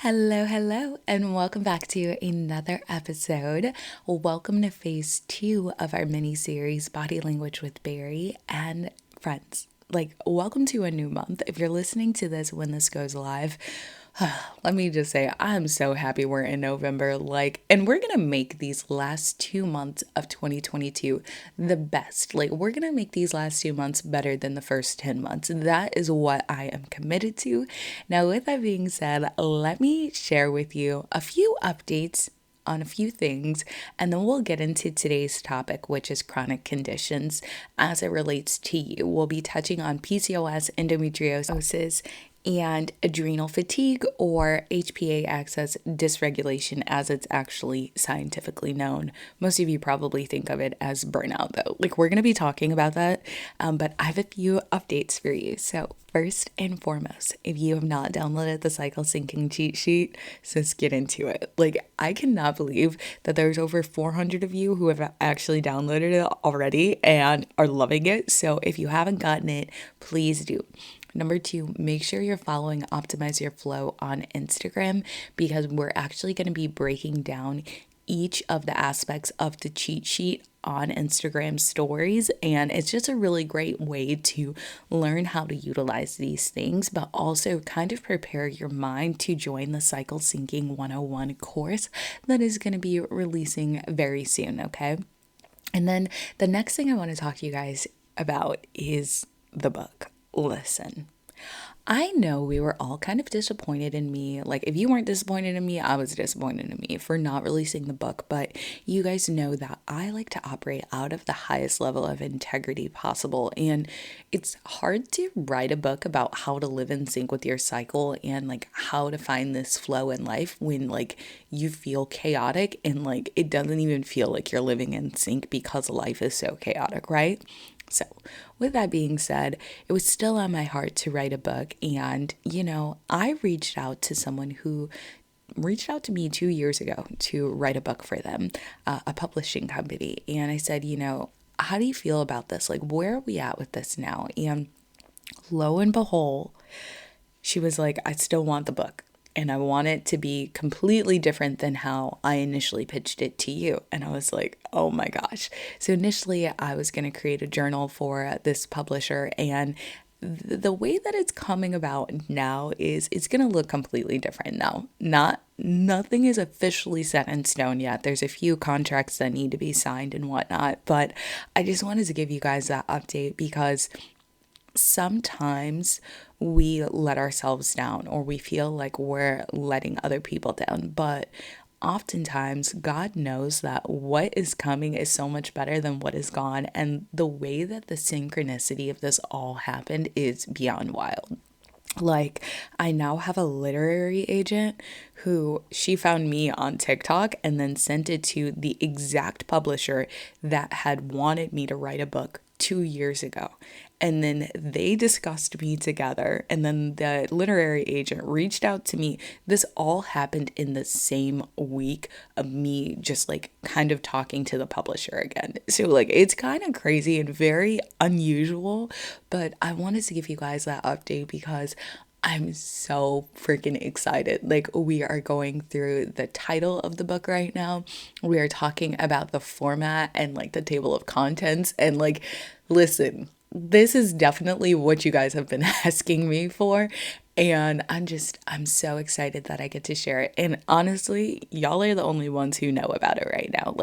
Hello, and welcome back to another episode. Welcome to phase 2 of our mini series, Body Language with Berri and Friends. Welcome to a new month. If you're listening to this when this goes live, let me just say, I'm so happy we're in November. And we're gonna make these last 2 months of 2022 the best. We're gonna make these last 2 months better than the first 10 months. That is what I am committed to. Now, with that being said, let me share with you a few updates on a few things, and then we'll get into today's topic, which is chronic conditions as it relates to you. We'll be touching on PCOS, endometriosis, and adrenal fatigue, or HPA axis dysregulation as it's actually scientifically known. Most of you probably think of it as burnout though. We're going to be talking about that, but I have a few updates for you. So first and foremost, if you have not downloaded the cycle syncing cheat sheet, just get into it. I cannot believe that there's over 400 of you who have actually downloaded it already and are loving it. So if you haven't gotten it, please do. Number 2, make sure you're following Optimize Your Flow on Instagram, because we're actually going to be breaking down each of the aspects of the cheat sheet on Instagram stories. And it's just a really great way to learn how to utilize these things, but also kind of prepare your mind to join the Cycle Syncing 101 course that is going to be releasing very soon, okay? And then the next thing I want to talk to you guys about is the book. Listen, I know we were all kind of disappointed in me. If you weren't disappointed in me, I was disappointed in me for not releasing the book. But you guys know that I like to operate out of the highest level of integrity possible. And it's hard to write a book about how to live in sync with your cycle and how to find this flow in life when you feel chaotic and it doesn't even feel like you're living in sync because life is so chaotic, right? So, with that being said, it was still on my heart to write a book. And, I reached out to someone who reached out to me 2 years ago to write a book for them, a publishing company. And I said, how do you feel about this? Where are we at with this now? And lo and behold, she was like, I still want the book. And I want it to be completely different than how I initially pitched it to you. And I was like, oh my gosh. So initially I was going to create a journal for this publisher, and the way that it's coming about now is it's going to look completely different now. Nothing is officially set in stone yet. There's a few contracts that need to be signed and whatnot, but I just wanted to give you guys that update because sometimes we let ourselves down, or we feel like we're letting other people down, but oftentimes God knows that what is coming is so much better than what is gone, and the way that the synchronicity of this all happened is beyond wild. I now have a literary agent who she found me on TikTok and then sent it to the exact publisher that had wanted me to write a book 2 years ago. And then they discussed me together, and then the literary agent reached out to me. This all happened in the same week of me just kind of talking to the publisher again. So it's kind of crazy and very unusual, but I wanted to give you guys that update because I'm so freaking excited. We are going through the title of the book right now. We are talking about the format and the table of contents, and listen, this is definitely what you guys have been asking me for. And I'm so excited that I get to share it. And honestly, y'all are the only ones who know about it right now.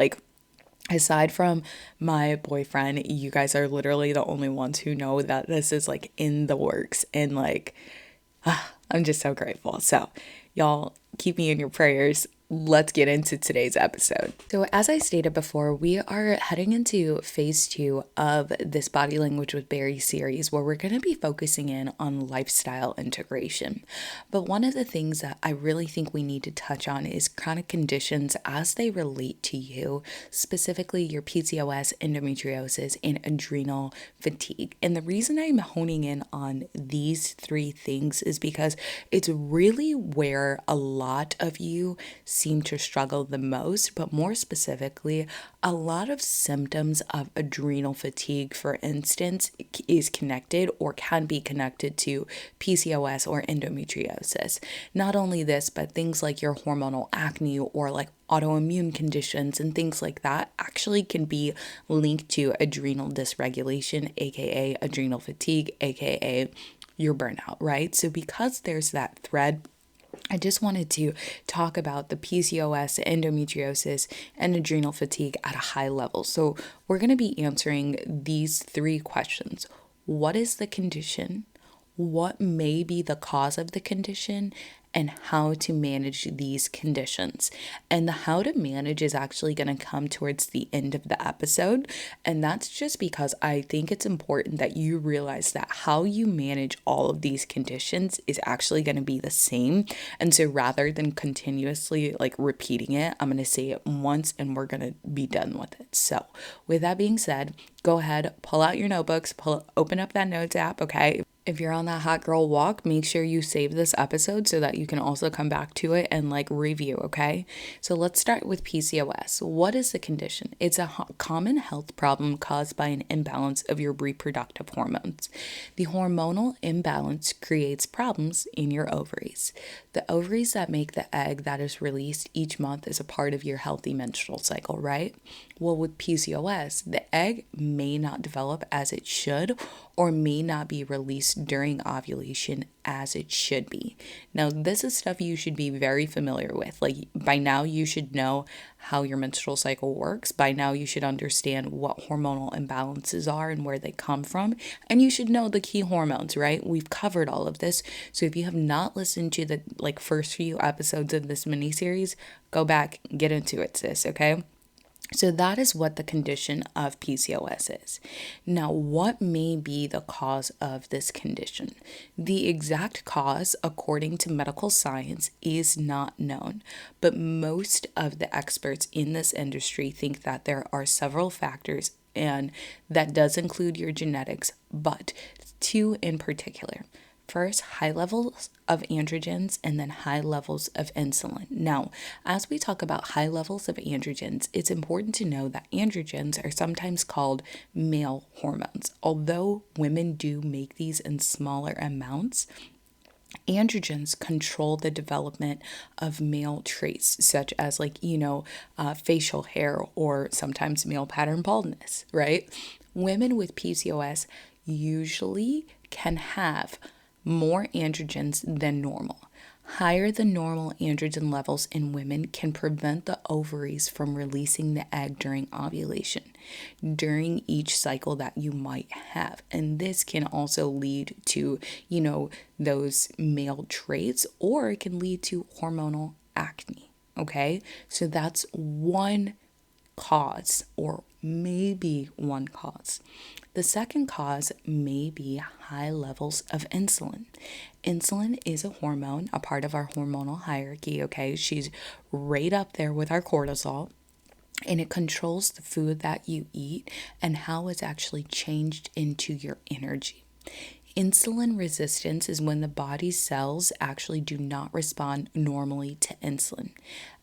Aside from my boyfriend, you guys are literally the only ones who know that this is in the works. And I'm just so grateful. So y'all keep me in your prayers. Let's get into today's episode. So as I stated before, we are heading into phase 2 of this Body Language with Berri series, where we're going to be focusing in on lifestyle integration. But one of the things that I really think we need to touch on is chronic conditions as they relate to you, specifically your PCOS, endometriosis, and adrenal fatigue. And the reason I'm honing in on these 3 things is because it's really where a lot of you seem to struggle the most, but more specifically, a lot of symptoms of adrenal fatigue, for instance, is connected or can be connected to PCOS or endometriosis. Not only this, but things like your hormonal acne or like autoimmune conditions and things like that actually can be linked to adrenal dysregulation, aka adrenal fatigue, aka your burnout, right? So because there's that thread, I just wanted to talk about the PCOS, endometriosis, and adrenal fatigue at a high level. So we're going to be answering these three questions. What is the condition? What may be the cause of the condition? And how to manage these conditions. And the how to manage is actually going to come towards the end of the episode. And that's just because I think it's important that you realize that how you manage all of these conditions is actually going to be the same. And so rather than continuously like repeating it, I'm going to say it once and we're going to be done with it. So with that being said, go ahead, pull out your notebooks, open up that notes app, okay? If you're on that hot girl walk, make sure you save this episode so that you can also come back to it and like review, okay? So let's start with PCOS. What is the condition? It's a common health problem caused by an imbalance of your reproductive hormones. The hormonal imbalance creates problems in your ovaries. The ovaries that make the egg that is released each month is a part of your healthy menstrual cycle, right? Well, with PCOS, the egg may not develop as it should or may not be released during ovulation as it should be. Now, this is stuff you should be very familiar with. Like by now you should know how your menstrual cycle works. By now you should understand what hormonal imbalances are and where they come from. And you should know the key hormones, right? We've covered all of this. So if you have not listened to the first few episodes of this mini series, go back, get into it, sis, okay? So that is what the condition of PCOS is. Now, what may be the cause of this condition? The exact cause, according to medical science, is not known, but most of the experts in this industry think that there are several factors, and that does include your genetics, but two in particular. First, high levels of androgens and then high levels of insulin. Now, as we talk about high levels of androgens, it's important to know that androgens are sometimes called male hormones. Although women do make these in smaller amounts, androgens control the development of male traits, such as facial hair or sometimes male pattern baldness, right? Women with PCOS usually can have more androgens than normal. Higher than normal androgen levels in women can prevent the ovaries from releasing the egg during ovulation, during each cycle that you might have. And this can also lead to, those male traits, or it can lead to hormonal acne. Okay, so that's one cause, or maybe one cause. The second cause may be high levels of insulin. Insulin is a hormone, a part of our hormonal hierarchy, okay? She's right up there with our cortisol, and it controls the food that you eat and how it's actually changed into your energy. Insulin resistance is when the body's cells actually do not respond normally to insulin.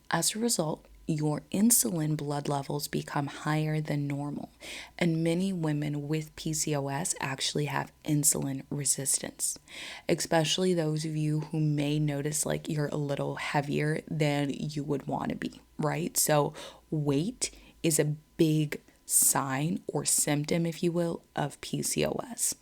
As a result, your insulin blood levels become higher than normal, and many women with PCOS actually have insulin resistance, especially those of you who may notice like you're a little heavier than you would want to be, right? So weight is a big sign or symptom, if you will, of PCOS.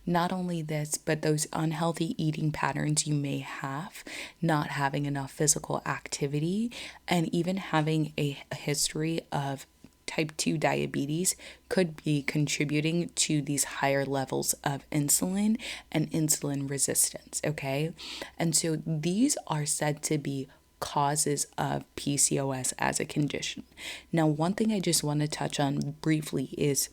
Not only this, but those unhealthy eating patterns you may have, not having enough physical activity, and even having a history of type 2 diabetes could be contributing to these higher levels of insulin and insulin resistance, okay? And so these are said to be causes of PCOS as a condition. Now, one thing I just want to touch on briefly is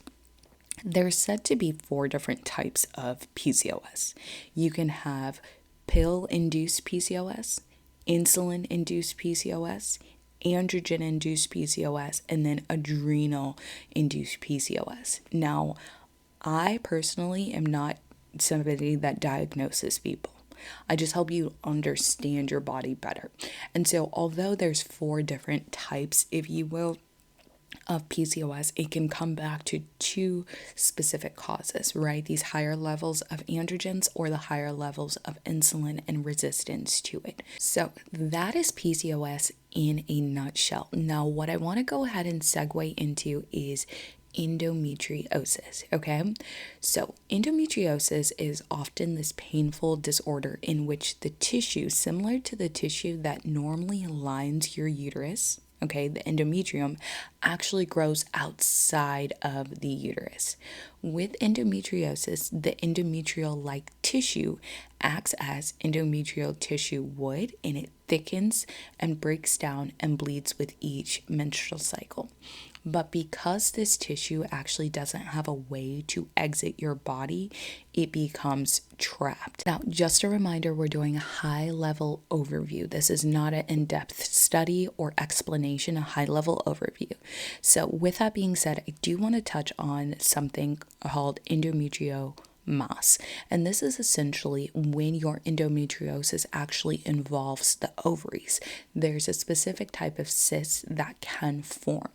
there's said to be 4 different types of PCOS. You can have pill-induced PCOS, insulin-induced PCOS, androgen-induced PCOS, and then adrenal-induced PCOS. Now, I personally am not somebody that diagnoses people. I just help you understand your body better. And so, although there's 4 different types, if you will, of PCOS, it can come back to 2 specific causes, right? These higher levels of androgens or the higher levels of insulin and resistance to it. So that is PCOS in a nutshell. Now, what I want to go ahead and segue into is endometriosis, okay? So endometriosis is often this painful disorder in which the tissue, similar to the tissue that normally lines your uterus, okay, the endometrium, actually grows outside of the uterus. With endometriosis, the endometrial-like tissue acts as endometrial tissue would, and it thickens and breaks down and bleeds with each menstrual cycle. But because this tissue actually doesn't have a way to exit your body, it becomes trapped. Now, just a reminder, we're doing a high-level overview. This is not an in-depth study or explanation, a high-level overview. So with that being said, I do want to touch on something called endometriosis. And this is essentially when your endometriosis actually involves the ovaries. There's a specific type of cyst that can form.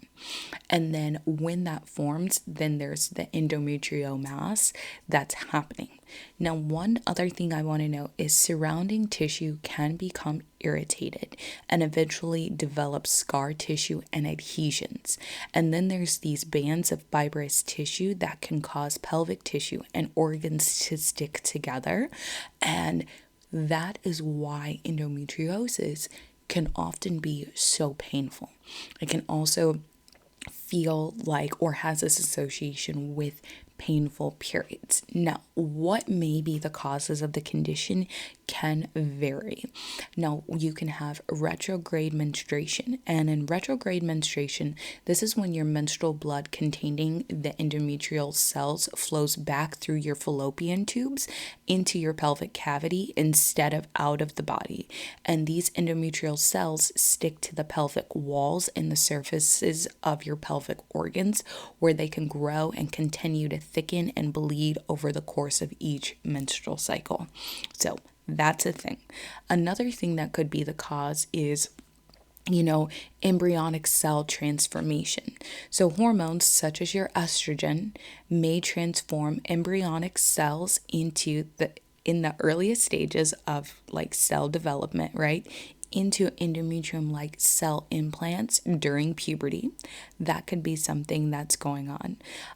And then when that forms, then there's the endometrial mass that's happening. Now, one other thing I want to note is surrounding tissue can become irritated and eventually develop scar tissue and adhesions. And then there's these bands of fibrous tissue that can cause pelvic tissue and organs to stick together. And that is why endometriosis can often be so painful. It can also feel like or has this association with painful periods. Now, what may be the causes of the condition can vary. Now, you can have retrograde menstruation, and in retrograde menstruation, this is when your menstrual blood containing the endometrial cells flows back through your fallopian tubes into your pelvic cavity instead of out of the body. And these endometrial cells stick to the pelvic walls and the surfaces of your pelvic organs, where they can grow and continue to thicken and bleed over the course of each menstrual cycle. So that's a thing. Another thing that could be the cause is embryonic cell transformation. So hormones such as your estrogen may transform embryonic cells in the earliest stages of cell development, right? Into endometrium-like cell implants during puberty. That could be something that's going on.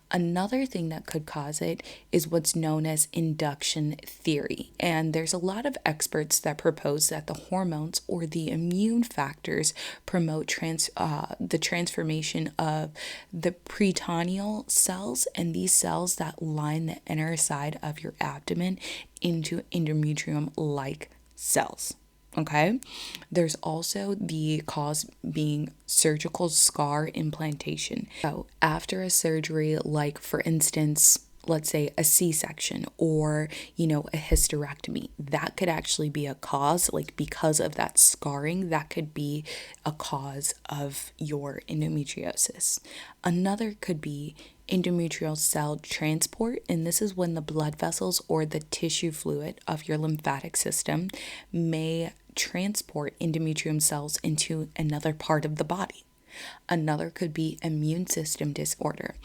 Another thing that could cause it is what's known as induction theory. And there's a lot of experts that propose that the hormones or the immune factors promote the transformation of the peritoneal cells and these cells that line the inner side of your abdomen into endometrium-like cells. Okay, there's also the cause being surgical scar implantation. So after a surgery, like for instance, let's say a C-section or, a hysterectomy, that could actually be a cause, because of that scarring, that could be a cause of your endometriosis. Another could be endometrial cell transport, and this is when the blood vessels or the tissue fluid of your lymphatic system may transport endometrium cells into another part of the body. Another could be immune system disorder.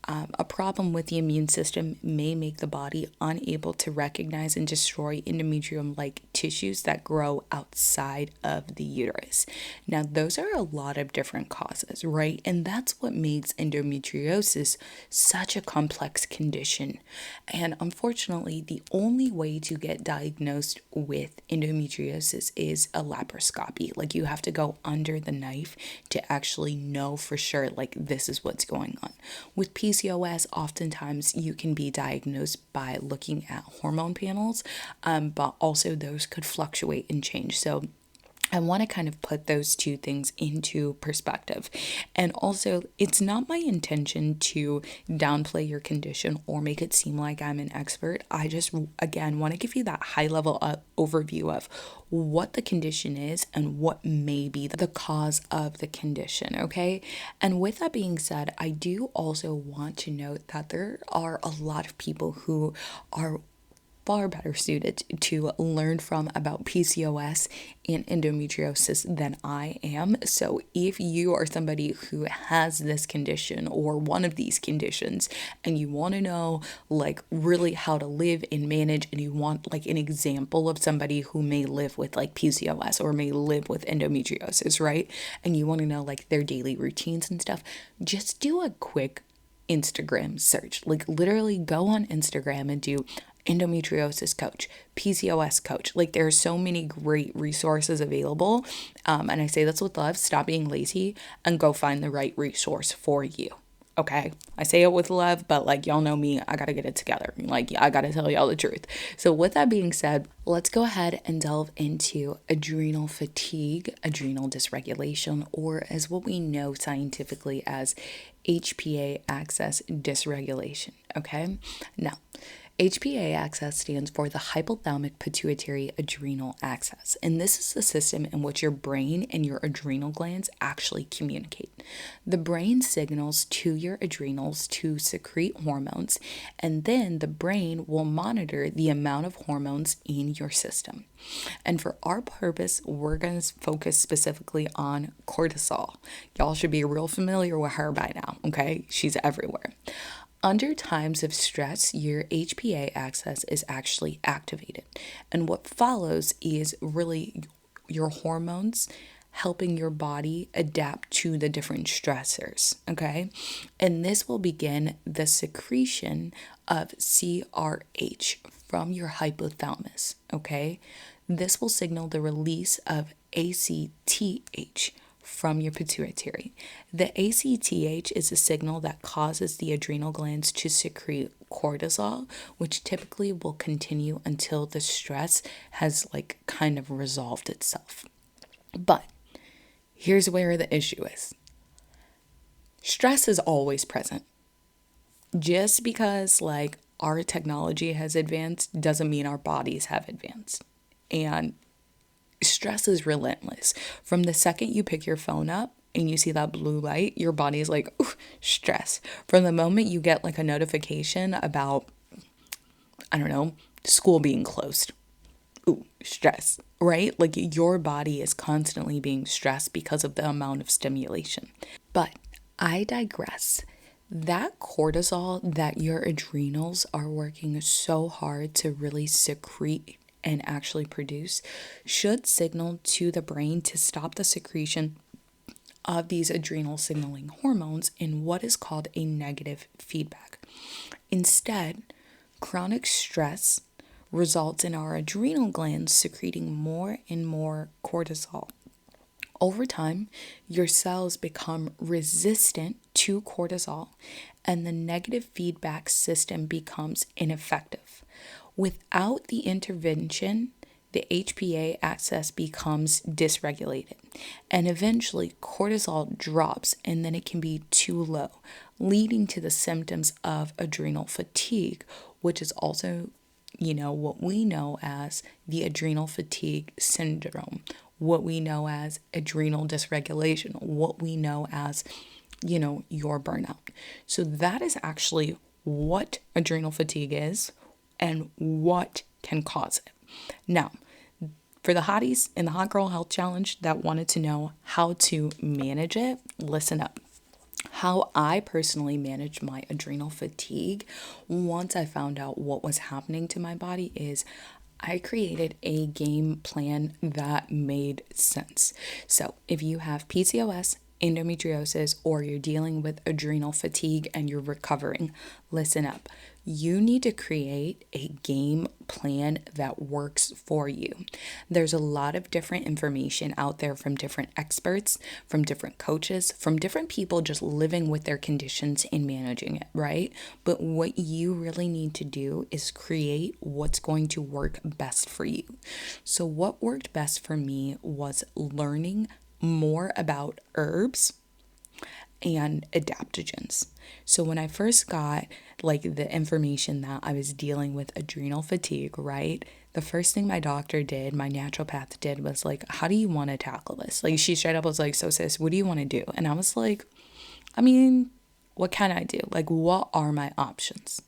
A problem with the immune system may make the body unable to recognize and destroy endometrium-like tissues that grow outside of the uterus. Now, those are a lot of different causes, right? And that's what makes endometriosis such a complex condition. And unfortunately, the only way to get diagnosed with endometriosis is a laparoscopy. You have to go under the knife to actually know for sure, this is what's going on. With PCOS, oftentimes you can be diagnosed by looking at hormone panels, but also those could fluctuate and change. So I want to kind of put those two things into perspective. And also, it's not my intention to downplay your condition or make it seem like I'm an expert. I just, again, want to give you that high level overview of what the condition is and what may be the cause of the condition, okay? And with that being said, I do also want to note that there are a lot of people who are far better suited to learn from about PCOS and endometriosis than I am. So if you are somebody who has this condition or one of these conditions and you want to know like really how to live and manage, and you want like an example of somebody who may live with like PCOS or may live with endometriosis, right? And you want to know like their daily routines and stuff, just do a quick Instagram search. Like literally go on Instagram and do endometriosis coach, PCOS coach. Like there are so many great resources available. And I say this with love. Stop being lazy and go find the right resource for you. Okay, I say it with love, but like y'all know me, I gotta get it together. Like I gotta tell y'all the truth. So with that being said, let's go ahead and delve into adrenal fatigue, adrenal dysregulation, or as what we know scientifically as HPA axis dysregulation. Okay, now HPA axis stands for the hypothalamic pituitary adrenal axis, and this is the system in which your brain and your adrenal glands actually communicate. The brain signals to your adrenals to secrete hormones, and then the brain will monitor the amount of hormones in your system. And for our purpose, we're going to focus specifically on cortisol. Y'all should be real familiar with her by now, okay? She's everywhere. Under times of stress, your HPA axis is actually activated. And what follows is really your hormones helping your body adapt to the different stressors, okay? And this will begin the secretion of CRH from your hypothalamus, okay? This will signal the release of ACTH from your pituitary. The ACTH is a signal that causes the adrenal glands to secrete cortisol, which typically will continue until the stress has like kind of resolved itself. But here's where the issue is. Stress is always present. Just because like our technology has advanced doesn't mean our bodies have advanced. And stress is relentless. From the second you pick your phone up and you see that blue light, your body is like, ooh, stress. From the moment you get like a notification about, I don't know, school being closed, ooh, stress, right? Like your body is constantly being stressed because of the amount of stimulation. But I digress. That cortisol that your adrenals are working so hard to really secrete and actually produce should signal to the brain to stop the secretion of these adrenal signaling hormones in what is called a negative feedback. Instead, chronic stress results in our adrenal glands secreting more and more cortisol. Over time, your cells become resistant to cortisol, and the negative feedback system becomes ineffective. Without the intervention, the HPA axis becomes dysregulated, and eventually cortisol drops, and then it can be too low, leading to the symptoms of adrenal fatigue, which is also, what we know as the adrenal fatigue syndrome, what we know as adrenal dysregulation, what we know as, your burnout. So that is actually what adrenal fatigue is and what can cause it. Now, for the hotties in the Hot Girl Health Challenge that wanted to know how to manage it, listen up. How I personally managed my adrenal fatigue once I found out what was happening to my body is I created a game plan that made sense. So if you have PCOS, endometriosis, or you're dealing with adrenal fatigue and you're recovering, listen up. You need to create a game plan that works for you. There's a lot of different information out there from different experts, from different coaches, from different people just living with their conditions and managing it, right? But what you really need to do is create what's going to work best for you. So what worked best for me was learning more about herbs and adaptogens. So when I first got like the information that I was dealing with adrenal fatigue, right? The first thing my doctor did, my naturopath did, was like, how do you want to tackle this? Like she straight up was like, so sis, what do you want to do? And I was like, what can I do? Like, what are my options?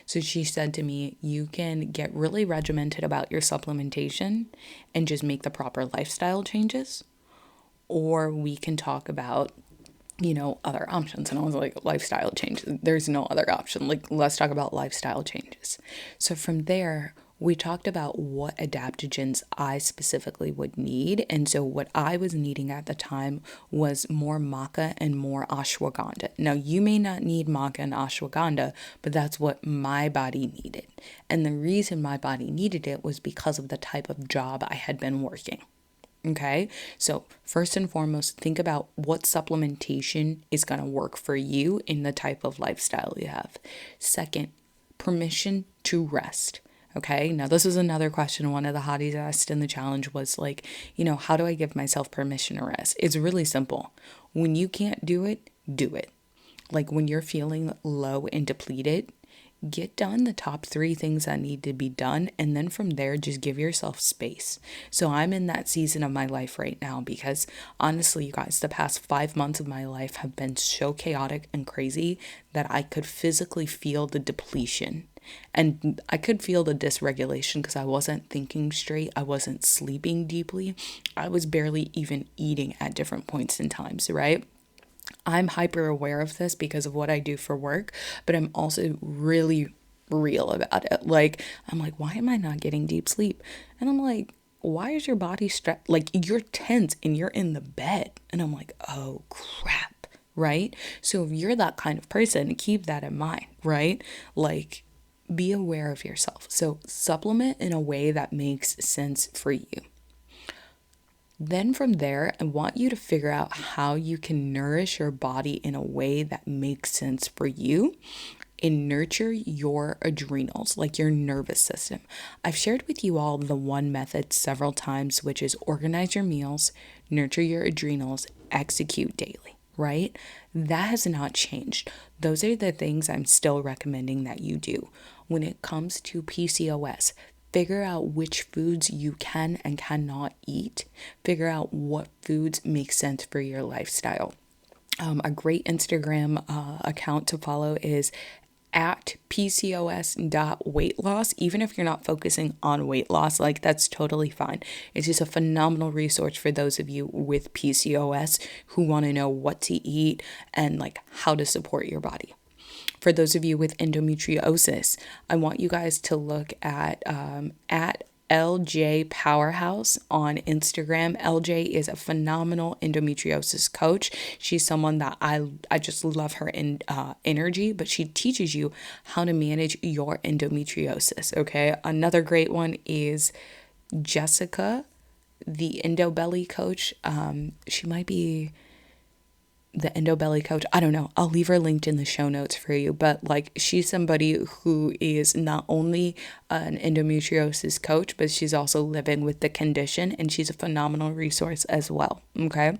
So she said to me, you can get really regimented about your supplementation and just make the proper lifestyle changes, or we can talk about, other options. And I was like, lifestyle changes. There's no other option. Like, let's talk about lifestyle changes. So from there, we talked about what adaptogens I specifically would need. And so what I was needing at the time was more maca and more ashwagandha. Now, you may not need maca and ashwagandha, but that's what my body needed. And the reason my body needed it was because of the type of job I had been working. Okay, so first and foremost, think about what supplementation is going to work for you in the type of lifestyle you have. Second, permission to rest. Okay, now this is another question one of the hotties asked in the challenge was like, how do I give myself permission to rest? It's really simple. When you can't do it, do it. Like when you're feeling low and depleted, get done the top 3 things that need to be done. And then from there, just give yourself space. So I'm in that season of my life right now because honestly, you guys, the past 5 months of my life have been so chaotic and crazy that I could physically feel the depletion. And I could feel the dysregulation because I wasn't thinking straight. I wasn't sleeping deeply. I was barely even eating at different points in times, right? I'm hyper aware of this because of what I do for work, but I'm also really real about it. Like, I'm like, why am I not getting deep sleep? And I'm like, why is your body stressed? Like, you're tense and you're in the bed. And I'm like, oh crap, right? So if you're that kind of person, keep that in mind, right? Like, be aware of yourself. So supplement in a way that makes sense for you. Then from there, I want you to figure out how you can nourish your body in a way that makes sense for you and nurture your adrenals, like your nervous system. I've shared with you all the one method several times, which is organize your meals, nurture your adrenals, execute daily, right? That has not changed. Those are the things I'm still recommending that you do. When it comes to PCOS, figure out which foods you can and cannot eat. Figure out what foods make sense for your lifestyle. A great Instagram account to follow is at pcos.weightloss. Even if you're not focusing on weight loss, like that's totally fine. It's just a phenomenal resource for those of you with PCOS who want to know what to eat and like how to support your body. For those of you with endometriosis, I want you guys to look at LJ Powerhouse on Instagram. LJ is a phenomenal endometriosis coach. She's someone that I just love her energy, but she teaches you how to manage your endometriosis. Okay. Another great one is Jessica, the Endobelly coach. She might be the Endobelly coach. I don't know. I'll leave her linked in the show notes for you. But like, she's somebody who is not only an endometriosis coach, but she's also living with the condition, and she's a phenomenal resource as well. Okay.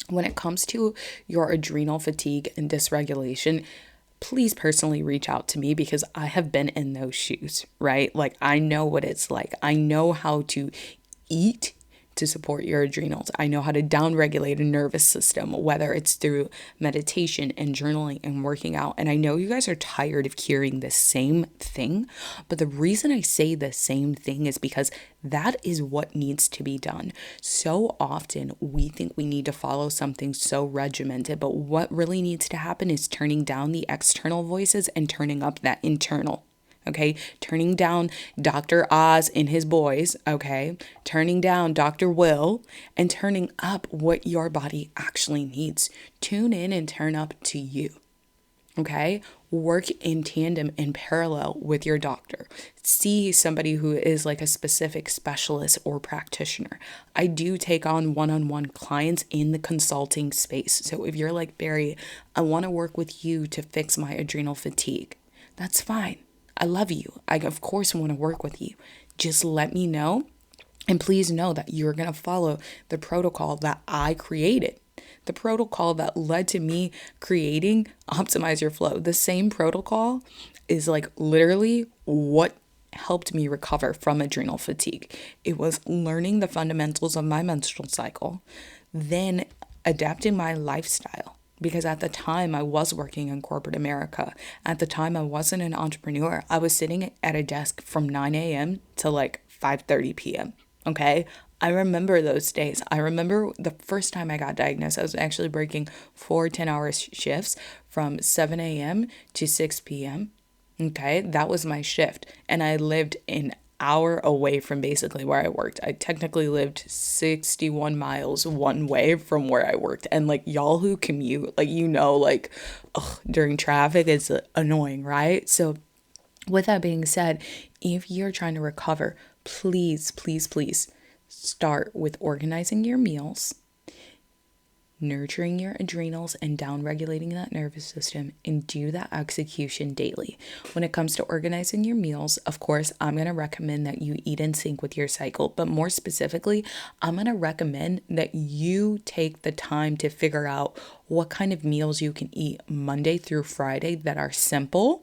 When it comes to your adrenal fatigue and dysregulation, please personally reach out to me because I have been in those shoes, right? Like, I know what it's like. I know how to eat to support your adrenals. I know how to downregulate a nervous system, whether it's through meditation and journaling and working out. And I know you guys are tired of hearing the same thing, but the reason I say the same thing is because that is what needs to be done. So often we think we need to follow something so regimented, but what really needs to happen is turning down the external voices and turning up that internal. Okay, turning down Dr. Oz and his boys, okay, turning down Dr. Will, and turning up what your body actually needs. Tune in and turn up to you, okay? Work in tandem and parallel with your doctor. See somebody who is like a specific specialist or practitioner. I do take on one-on-one clients in the consulting space. So if you're like, Berri, I want to work with you to fix my adrenal fatigue, that's fine. I love you. I, of course, want to work with you. Just let me know. And please know that you're going to follow the protocol that I created. The protocol that led to me creating Optimize Your Flow. The same protocol is like literally what helped me recover from adrenal fatigue. It was learning the fundamentals of my menstrual cycle, then adapting my lifestyle, because at the time I was working in corporate America. At the time I wasn't an entrepreneur. I was sitting at a desk from 9 a.m. to like 5:30 p.m. Okay? I remember those days. I remember the first time I got diagnosed, I was actually breaking 4 10-hour shifts from 7 a.m. to 6 p.m. Okay? That was my shift. And I lived an hour away from basically where I worked. I technically lived 61 miles one way from where I worked. And like y'all who commute, like like during traffic, it's annoying, right? So with that being said, if you're trying to recover, please, please, please start with organizing your meals, nurturing your adrenals and down regulating that nervous system, and do that execution daily. When it comes to organizing your meals, of course, I'm going to recommend that you eat in sync with your cycle, but more specifically, I'm going to recommend that you take the time to figure out what kind of meals you can eat Monday through Friday that are simple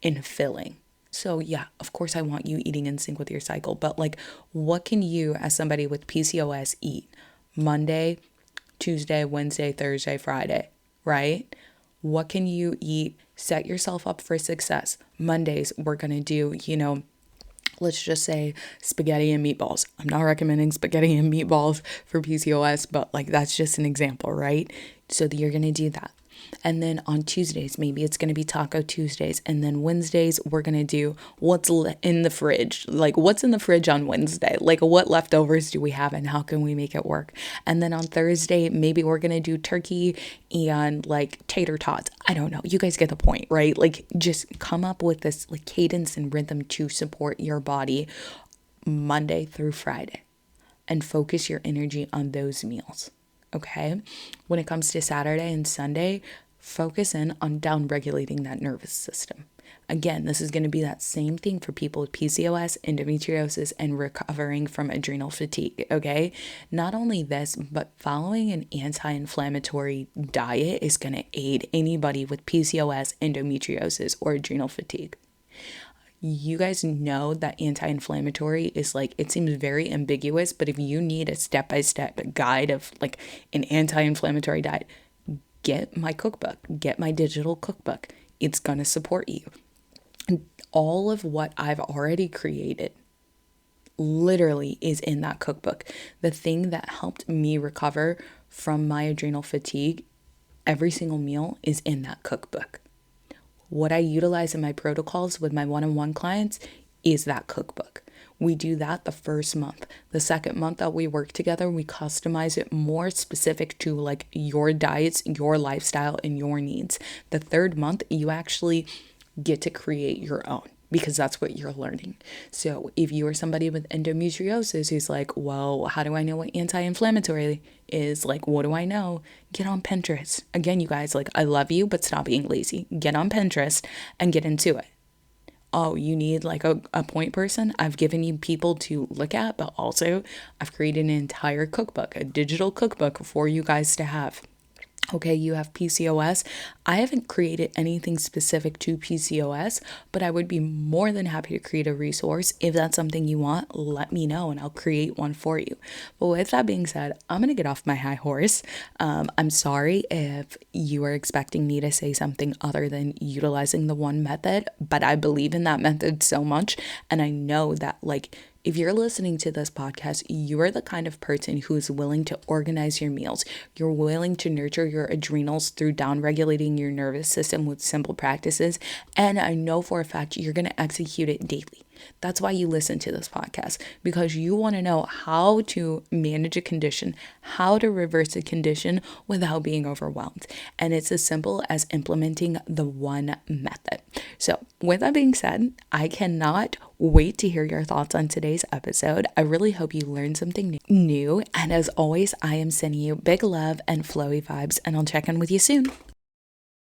and filling. So yeah, of course I want you eating in sync with your cycle, but like what can you as somebody with PCOS eat Monday, Tuesday, Wednesday, Thursday, Friday, right? What can you eat? Set yourself up for success. Mondays, we're going to do, let's just say spaghetti and meatballs. I'm not recommending spaghetti and meatballs for PCOS, but like that's just an example, right? So you're going to do that. And then on Tuesdays, maybe it's going to be Taco Tuesdays. And then Wednesdays, we're going to do what's in the fridge. Like what's in the fridge on Wednesday? Like what leftovers do we have and how can we make it work? And then on Thursday, maybe we're going to do turkey and like tater tots. I don't know. You guys get the point, right? Like just come up with this like cadence and rhythm to support your body Monday through Friday and focus your energy on those meals. Okay, when it comes to Saturday and Sunday, focus in on down regulating that nervous system. Again, this is going to be that same thing for people with PCOS, endometriosis, and recovering from adrenal fatigue. Okay, not only this, but following an anti-inflammatory diet is going to aid anybody with PCOS, endometriosis, or adrenal fatigue. You guys know that anti-inflammatory is like, it seems very ambiguous, but if you need a step-by-step guide of like an anti-inflammatory diet, get my cookbook, get my digital cookbook. It's going to support you. And all of what I've already created literally is in that cookbook. The thing that helped me recover from my adrenal fatigue, every single meal is in that cookbook. What I utilize in my protocols with my one-on-one clients is that cookbook. We do that the first month. The second month that we work together, we customize it more specific to like your diets, your lifestyle, and your needs. The third month, you actually get to create your own because that's what you're learning. So if you are somebody with endometriosis who's like, well, how do I know what anti-inflammatory is? Like, what do I know? Get on Pinterest. Again, you guys, like, I love you, but stop being lazy. Get on Pinterest and get into it. Oh, you need like a point person? I've given you people to look at, but also I've created an entire cookbook, a digital cookbook for you guys to have. Okay, you have PCOS. I haven't created anything specific to PCOS, but I would be more than happy to create a resource. If that's something you want, let me know and I'll create one for you. But with that being said, I'm going to get off my high horse. I'm sorry if you are expecting me to say something other than utilizing the one method, but I believe in that method so much. And I know that like, if you're listening to this podcast, you are the kind of person who is willing to organize your meals. You're willing to nurture your adrenals through down-regulating your nervous system with simple practices. And I know for a fact you're going to execute it daily. That's why you listen to this podcast, because you want to know how to manage a condition, how to reverse a condition without being overwhelmed. And it's as simple as implementing the one method. So with that being said, I cannot wait to hear your thoughts on today's episode. I really hope you learned something new. And as always, I am sending you big love and flowy vibes, and I'll check in with you soon.